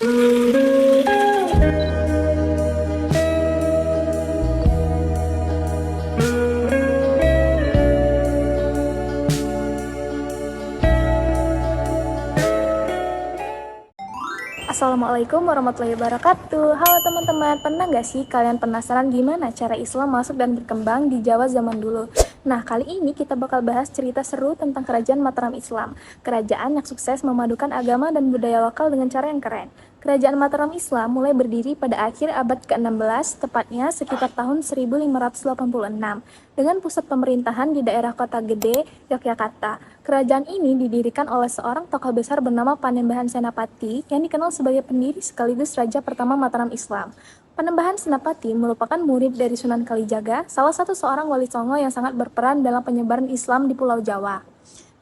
Assalamualaikum warahmatullahi wabarakatuh. Halo teman-teman, pernah gak sih kalian penasaran gimana cara Islam masuk dan berkembang di Jawa zaman dulu? Nah, kali ini kita bakal bahas cerita seru tentang Kerajaan Mataram Islam. Kerajaan yang sukses memadukan agama dan budaya lokal dengan cara yang keren. Kerajaan Mataram Islam mulai berdiri pada akhir abad ke-16, tepatnya sekitar tahun 1586, dengan pusat pemerintahan di daerah Kota Gede, Yogyakarta. Kerajaan ini didirikan oleh seorang tokoh besar bernama Panembahan Senapati yang dikenal sebagai pendiri sekaligus raja pertama Mataram Islam. Panembahan Senapati merupakan murid dari Sunan Kalijaga, salah satu seorang wali songo yang sangat berperan dalam penyebaran Islam di Pulau Jawa.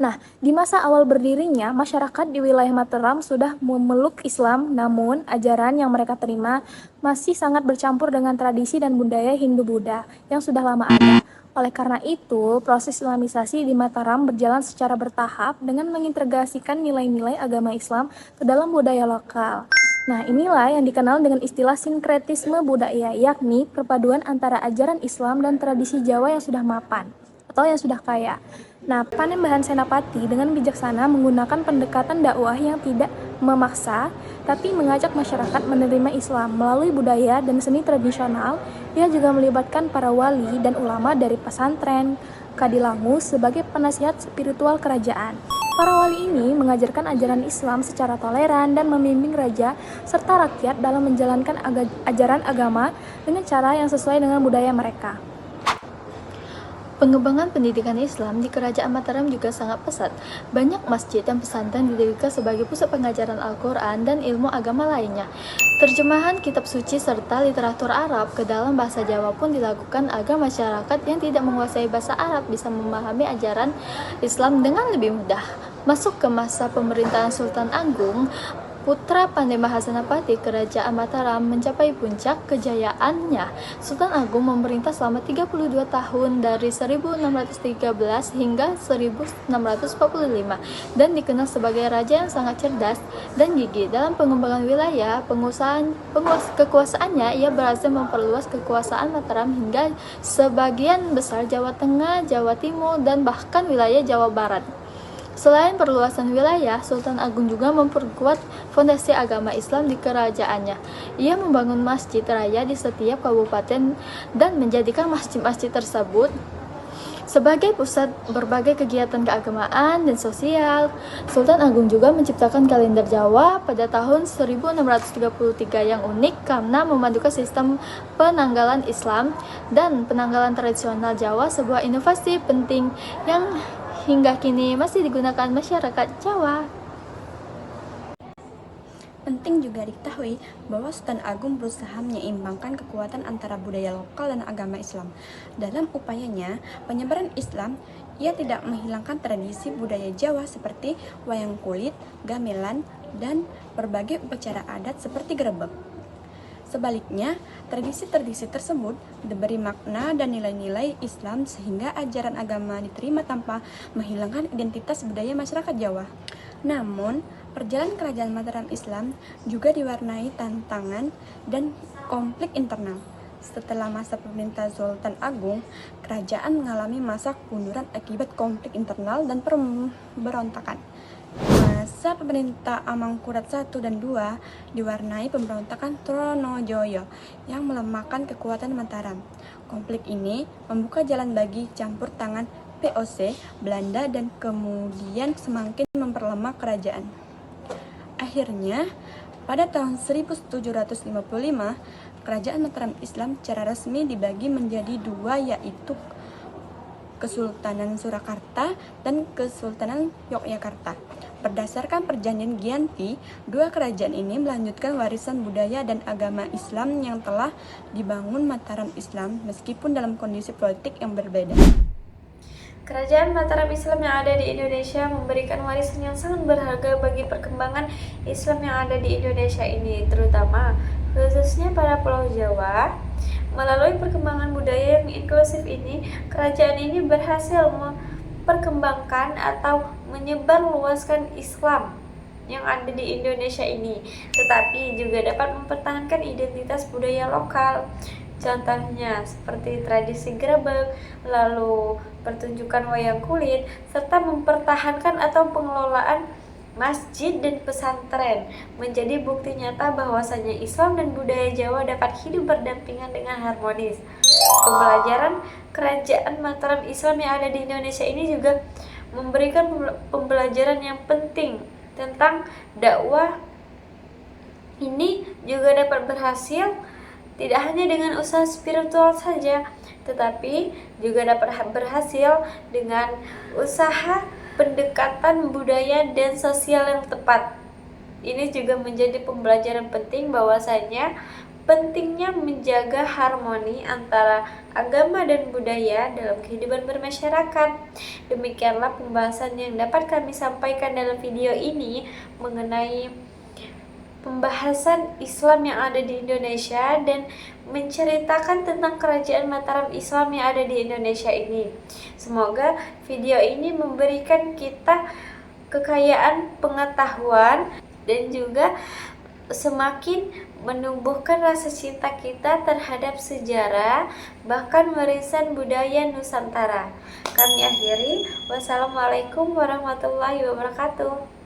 Nah, di masa awal berdirinya, masyarakat di wilayah Mataram sudah memeluk Islam, namun ajaran yang mereka terima masih sangat bercampur dengan tradisi dan budaya Hindu-Buddha yang sudah lama ada. Oleh karena itu, proses Islamisasi di Mataram berjalan secara bertahap dengan mengintegrasikan nilai-nilai agama Islam ke dalam budaya lokal. Nah, inilah yang dikenal dengan istilah sinkretisme budaya, yakni perpaduan antara ajaran Islam dan tradisi Jawa yang sudah mapan atau yang sudah kaya. Nah, Panembahan Senapati dengan bijaksana menggunakan pendekatan dakwah yang tidak memaksa, tapi mengajak masyarakat menerima Islam melalui budaya dan seni tradisional. Dia juga melibatkan para wali dan ulama dari pesantren Kadilangu sebagai penasihat spiritual kerajaan. Para wali ini mengajarkan ajaran Islam secara toleran dan membimbing raja serta rakyat dalam menjalankan ajaran agama dengan cara yang sesuai dengan budaya mereka. Pengembangan pendidikan Islam di Kerajaan Mataram juga sangat pesat. Banyak masjid dan pesantren didirikan sebagai pusat pengajaran Al-Quran dan ilmu agama lainnya. Terjemahan kitab suci serta literatur Arab ke dalam bahasa Jawa pun dilakukan agar masyarakat yang tidak menguasai bahasa Arab bisa memahami ajaran Islam dengan lebih mudah. Masuk ke masa pemerintahan Sultan Agung, putra Panembahan Senapati, Kerajaan Mataram mencapai puncak kejayaannya. Sultan Agung memerintah selama 32 tahun dari 1613 hingga 1645 dan dikenal sebagai raja yang sangat cerdas dan gigih dalam pengembangan wilayah. Kekuasaannya ia berhasil memperluas kekuasaan Mataram hingga sebagian besar Jawa Tengah, Jawa Timur, dan bahkan wilayah Jawa Barat. Selain perluasan wilayah, Sultan Agung juga memperkuat fondasi agama Islam di kerajaannya. Ia membangun masjid raya di setiap kabupaten dan menjadikan masjid-masjid tersebut sebagai pusat berbagai kegiatan keagamaan dan sosial. Sultan Agung juga menciptakan kalender Jawa pada tahun 1633 yang unik karena memadukan sistem penanggalan Islam dan penanggalan tradisional Jawa, sebuah inovasi penting yang hingga kini masih digunakan masyarakat Jawa. Penting juga diketahui bahwa Sultan Agung berusaha menyeimbangkan kekuatan antara budaya lokal dan agama Islam. Dalam upayanya penyebaran Islam, ia tidak menghilangkan tradisi budaya Jawa seperti wayang kulit, gamelan, dan berbagai upacara adat seperti grebek. Sebaliknya, tradisi-tradisi tersebut diberi makna dan nilai-nilai Islam sehingga ajaran agama diterima tanpa menghilangkan identitas budaya masyarakat Jawa. Namun, perjalanan Kerajaan Mataram Islam juga diwarnai tantangan dan konflik internal. Setelah masa pemerintahan Sultan Agung, kerajaan mengalami masa kemunduran akibat konflik internal dan pemberontakan. Masa pemerintah Amangkurat I dan II diwarnai pemberontakan Tronojoyo yang melemahkan kekuatan Mataram. Konflik ini membuka jalan bagi campur tangan VOC Belanda dan kemudian semakin memperlemah kerajaan. Akhirnya, pada tahun 1755, Kerajaan Mataram Islam secara resmi dibagi menjadi dua, yaitu Kesultanan Surakarta dan Kesultanan Yogyakarta. Berdasarkan perjanjian Giyanti, dua kerajaan ini melanjutkan warisan budaya dan agama Islam yang telah dibangun Mataram Islam meskipun dalam kondisi politik yang berbeda. Kerajaan Mataram Islam yang ada di Indonesia memberikan warisan yang sangat berharga bagi perkembangan Islam yang ada di Indonesia ini, terutama khususnya pada Pulau Jawa. Melalui perkembangan budaya yang inklusif ini, kerajaan ini berhasil memperkembangkan atau menyebarluaskan Islam yang ada di Indonesia ini, tetapi juga dapat mempertahankan identitas budaya lokal. Contohnya seperti tradisi grebek, lalu pertunjukan wayang kulit, serta mempertahankan atau pengelolaan masjid dan pesantren menjadi bukti nyata bahwasanya Islam dan budaya Jawa dapat hidup berdampingan dengan harmonis. Pembelajaran Kerajaan Mataram Islam yang ada di Indonesia ini juga memberikan pembelajaran yang penting tentang dakwah. Ini juga dapat berhasil tidak hanya dengan usaha spiritual saja, tetapi juga dapat berhasil dengan usaha pendekatan budaya dan sosial yang tepat. Ini juga menjadi pembelajaran penting bahwasanya pentingnya menjaga harmoni antara agama dan budaya dalam kehidupan bermasyarakat. Demikianlah pembahasan yang dapat kami sampaikan dalam video ini mengenai pembahasan Islam yang ada di Indonesia dan menceritakan tentang Kerajaan Mataram Islam yang ada di Indonesia ini. Semoga video ini memberikan kita kekayaan pengetahuan dan juga semakin menumbuhkan rasa cinta kita terhadap sejarah, bahkan warisan budaya Nusantara. Kami akhiri, wassalamualaikum warahmatullahi wabarakatuh.